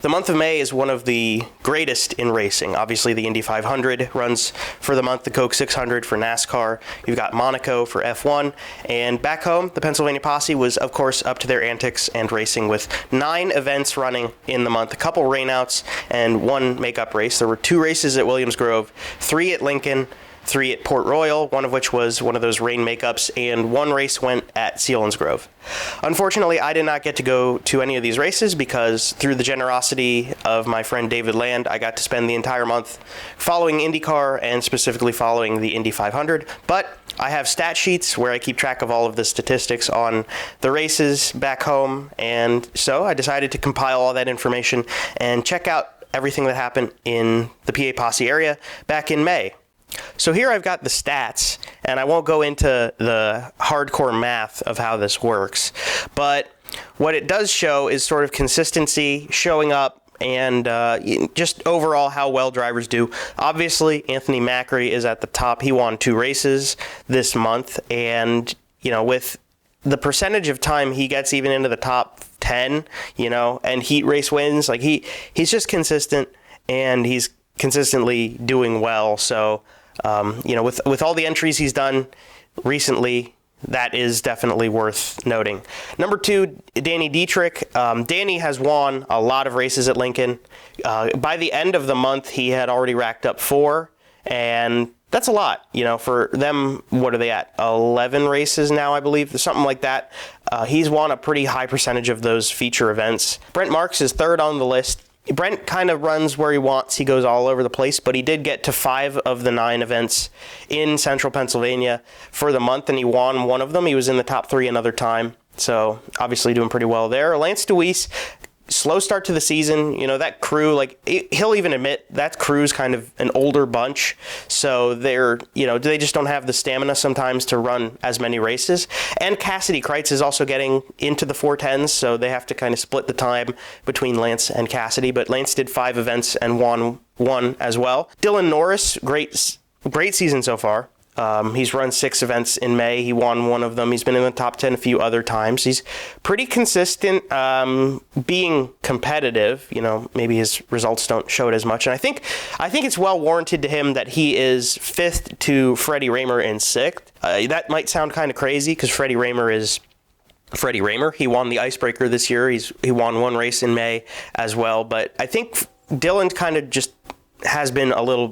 The month of May is one of the greatest in racing. Obviously, the Indy 500 runs for the month, the Coke 600 for NASCAR. You've got Monaco for F1. And back home, the Pennsylvania Posse was, of course, up to their antics and racing with 9 events running in the month, a couple rainouts, and 1 makeup race. There were 2 races at Williams Grove, 3 at Lincoln, 3 at Port Royal, one of which was one of those rain makeups, and 1 race went at Selinsgrove. Unfortunately, I did not get to go to any of these races because through the generosity of my friend David Land, I got to spend the entire month following IndyCar and specifically following the Indy 500. But I have stat sheets where I keep track of all of the statistics on the races back home, and so I decided to compile all that information and check out everything that happened in the PA Posse area back in May. So here I've got the stats, and I won't go into the hardcore math of how this works, but what it does show is sort of consistency, showing up, and just overall how well drivers do. Obviously, Anthony Macri is at the top. He won 2 races this month, and, you know, with the percentage of time he gets even into the top 10, you know, and heat race wins, like he's just consistent, and he's consistently doing well. So, you know, with all the entries he's done recently, that is definitely worth noting. Number 2, Danny Dietrich. Danny has won a lot of races at Lincoln. By the end of the month, he had already racked up 4, and that's a lot, you know, for them. What are they at? 11 races now, I believe, something like that. He's won a pretty high percentage of those feature events. Brent Marks is 3rd on the list. Brent kind of runs where he wants. He goes all over the place, but he did get to 5 of the 9 events in central Pennsylvania for the month, and he won one of them. He was in the top 3 another time, so obviously doing pretty well there. Lance DeWeese, slow start to the season. You know, that crew, like, he'll even admit that crew's kind of an older bunch, so they're, you know, they just don't have the stamina sometimes to run as many races. And Cassidy Kreitz is also getting into the 410s, so they have to kind of split the time between Lance and Cassidy, but Lance did 5 events and won 1 as well. Dylan Norris, great season so far. He's run 6 events in May. He won 1 of them. He's been in the top 10 a few other times. He's pretty consistent, being competitive. You know, maybe his results don't show it as much. And I think it's well warranted to him that he is 5th to Freddie Raymer in 6th. That might sound kind of crazy because Freddie Raymer is Freddie Raymer. He won the Icebreaker this year. He won 1 race in May as well. But I think Dylan kind of just has been a little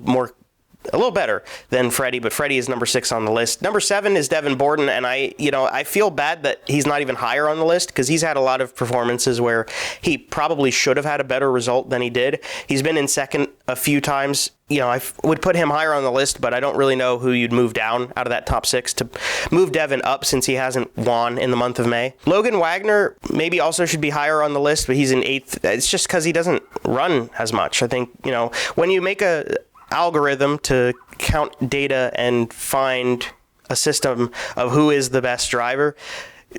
better than Freddie, but Freddie is number 6 on the list. Number 7 is Devon Borden, and I feel bad that he's not even higher on the list because he's had a lot of performances where he probably should have had a better result than he did. He's been in 2nd a few times. You know, I would put him higher on the list, but I don't really know who you'd move down out of that top 6 to move Devon up since he hasn't won in the month of May. Logan Wagner maybe also should be higher on the list, but he's in 8th. It's just because he doesn't run as much. I think, you know, when you make a algorithm to count data and find a system of who is the best driver,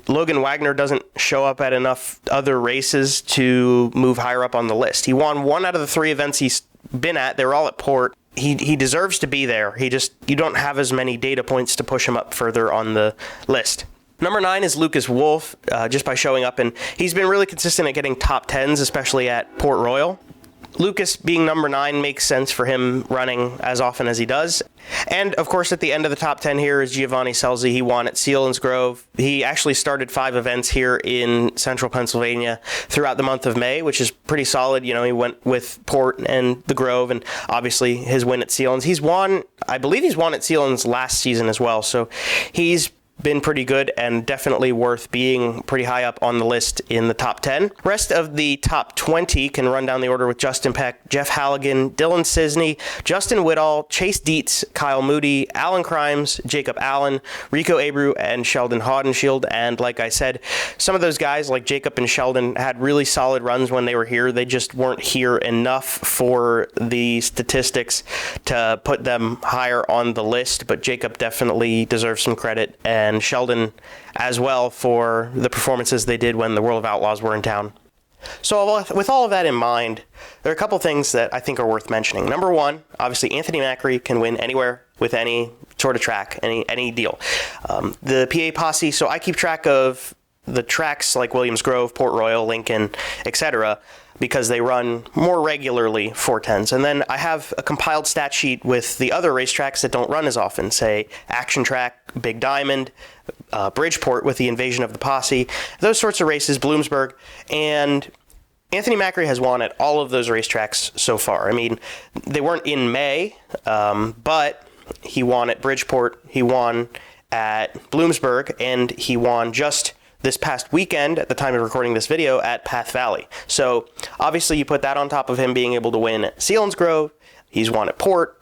Logan Wagner doesn't show up at enough other races to move higher up on the list. He won 1 out of the 3 events he's been at. They're all at Port. He deserves to be there. You don't have as many data points to push him up further on the list. Number 9 is Lucas Wolfe, just by showing up, and he's been really consistent at getting top 10s, especially at Port Royal. Lucas being number 9 makes sense for him running as often as he does. And, of course, at the end of the top 10 here is Giovanni Selzy. He won at Selinsgrove. He actually started 5 events here in central Pennsylvania throughout the month of May, which is pretty solid. You know, he went with Port and the Grove, and obviously his win at Selins. I believe he's won at Selins last season as well, so he's been pretty good and definitely worth being pretty high up on the list in the top 10. Rest of the top 20 can run down the order with Justin Peck, Jeff Halligan, Dylan Cisney, Justin Whittall, Chase Dietz, Kyle Moody, Alan Crimes, Jacob Allen, Rico Abreu, and Sheldon Haudenschild. And like I said, some of those guys like Jacob and Sheldon had really solid runs when they were here. They just weren't here enough for the statistics to put them higher on the list, but Jacob definitely deserves some credit, and Sheldon as well for the performances they did when the World of Outlaws were in town. So with all of that in mind, there are a couple things that I think are worth mentioning. Number 1, obviously Anthony Macri can win anywhere with any sort of track, any deal. The PA Posse, so I keep track of the tracks like Williams Grove, Port Royal, Lincoln, etc. because they run more regularly 410s. And then I have a compiled stat sheet with the other racetracks that don't run as often, say Action Track, Big Diamond, Bridgeport with the invasion of the Posse, those sorts of races, Bloomsburg, and Anthony Macri has won at all of those racetracks so far. I mean, they weren't in May, but he won at Bridgeport, he won at Bloomsburg, and he won just this past weekend, at the time of recording this video, at Path Valley. So obviously you put that on top of him being able to win at Selinsgrove. He's won at Port.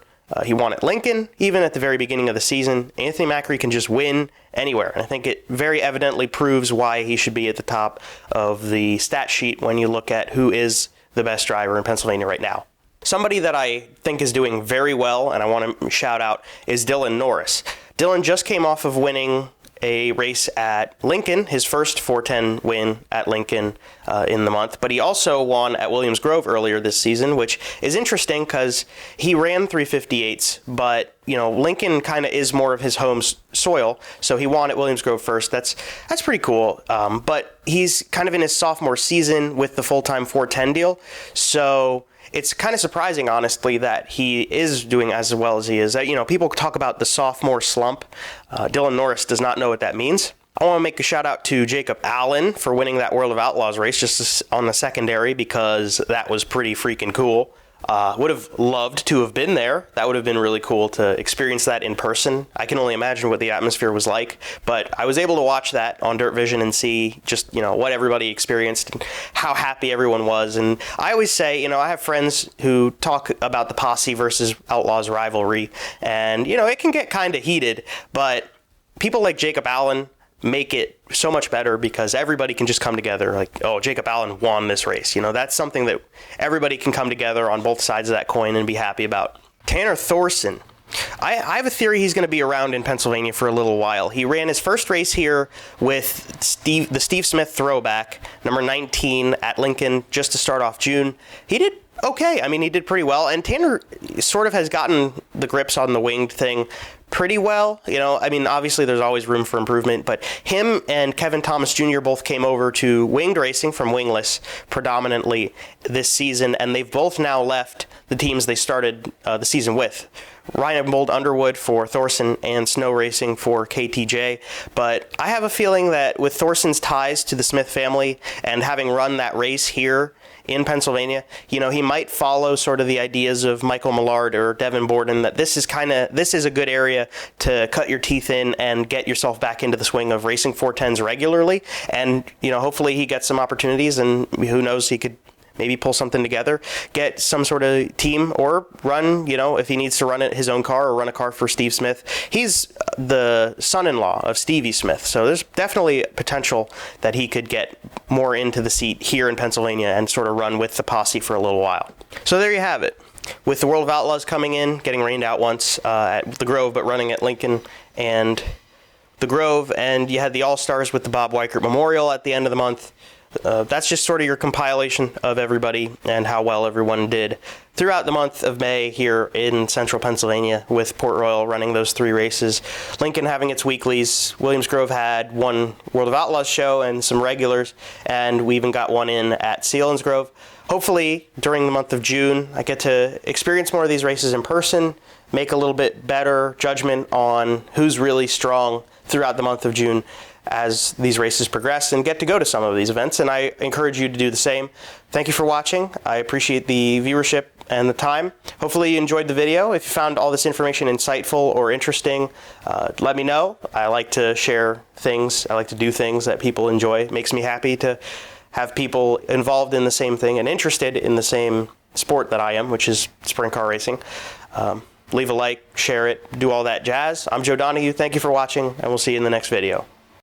He won at Lincoln, even at the very beginning of the season. Anthony Macri can just win anywhere. And I think it very evidently proves why he should be at the top of the stat sheet when you look at who is the best driver in Pennsylvania right now. Somebody that I think is doing very well, and I want to shout out, is Dylan Norris. Dylan just came off of winning a race at Lincoln, his first 410 win at Lincoln in the month, but he also won at Williams Grove earlier this season, which is interesting because he ran 358s, but Lincoln kind of is more of his home soil, so he won at Williams Grove first. That's pretty cool, but he's kind of in his sophomore season with the full-time 410 deal, so it's kind of surprising, honestly, that he is doing as well as he is. People talk about the sophomore slump. Dylan Norris does not know what that means. I want to make a shout out to Jacob Allen for winning that World of Outlaws race just on the secondary, because that was pretty freaking cool. Would have loved to have been there. That would have been really cool to experience that in person. I can only imagine what the atmosphere was like, but I was able to watch that on Dirt Vision and see just, what everybody experienced and how happy everyone was. And I always say, I have friends who talk about the Posse versus Outlaws rivalry, and, it can get kind of heated, but people like Jacob Allen make it so much better because everybody can just come together like, oh, Jacob Allen won this race. That's something that everybody can come together on both sides of that coin and be happy about. Tanner Thorson. I have a theory he's going to be around in Pennsylvania for a little while. He ran his first race here with the Steve Smith throwback, number 19 at Lincoln, just to start off June. He did okay. I mean, he did pretty well. And Tanner sort of has gotten the grips on the winged thing pretty well. Obviously there's always room for improvement, but him and Kevin Thomas Jr. both came over to winged racing from wingless predominantly this season, and they've both now left the teams they started the season with. Reinebold Underwood for Thorson and Snow Racing for KTJ. But I have a feeling that with Thorson's ties to the Smith family and having run that race here in Pennsylvania, he might follow sort of the ideas of Michael Millard or Devon Borden, that this is a good area to cut your teeth in and get yourself back into the swing of racing 410s regularly. And, hopefully he gets some opportunities, and who knows, he could maybe pull something together, get some sort of team, or run, if he needs to run his own car or run a car for Steve Smith. He's the son-in-law of Stevie Smith, so there's definitely potential that he could get more into the seat here in Pennsylvania and sort of run with the Posse for a little while. So there you have it. With the World of Outlaws coming in, getting rained out once at the Grove, but running at Lincoln and the Grove, and you had the All-Stars with the Bob Weichert Memorial at the end of the month. That's just sort of your compilation of everybody and how well everyone did throughout the month of May here in central Pennsylvania, with Port Royal running those 3 races, Lincoln having its weeklies, Williams Grove had one World of Outlaws show and some regulars, and we even got one in at Selinsgrove. Hopefully during the month of June I get to experience more of these races in person, make a little bit better judgment on who's really strong throughout the month of June as these races progress, and get to go to some of these events, and I encourage you to do the same. Thank you for watching. I appreciate the viewership and the time. Hopefully you enjoyed the video. If you found all this information insightful or interesting, let me know. I like to share things. I like to do things that people enjoy. It makes me happy to have people involved in the same thing and interested in the same sport that I am, which is sprint car racing. Leave a like, share it, do all that jazz. I'm Joe Donahue. Thank you for watching, and we'll see you in the next video.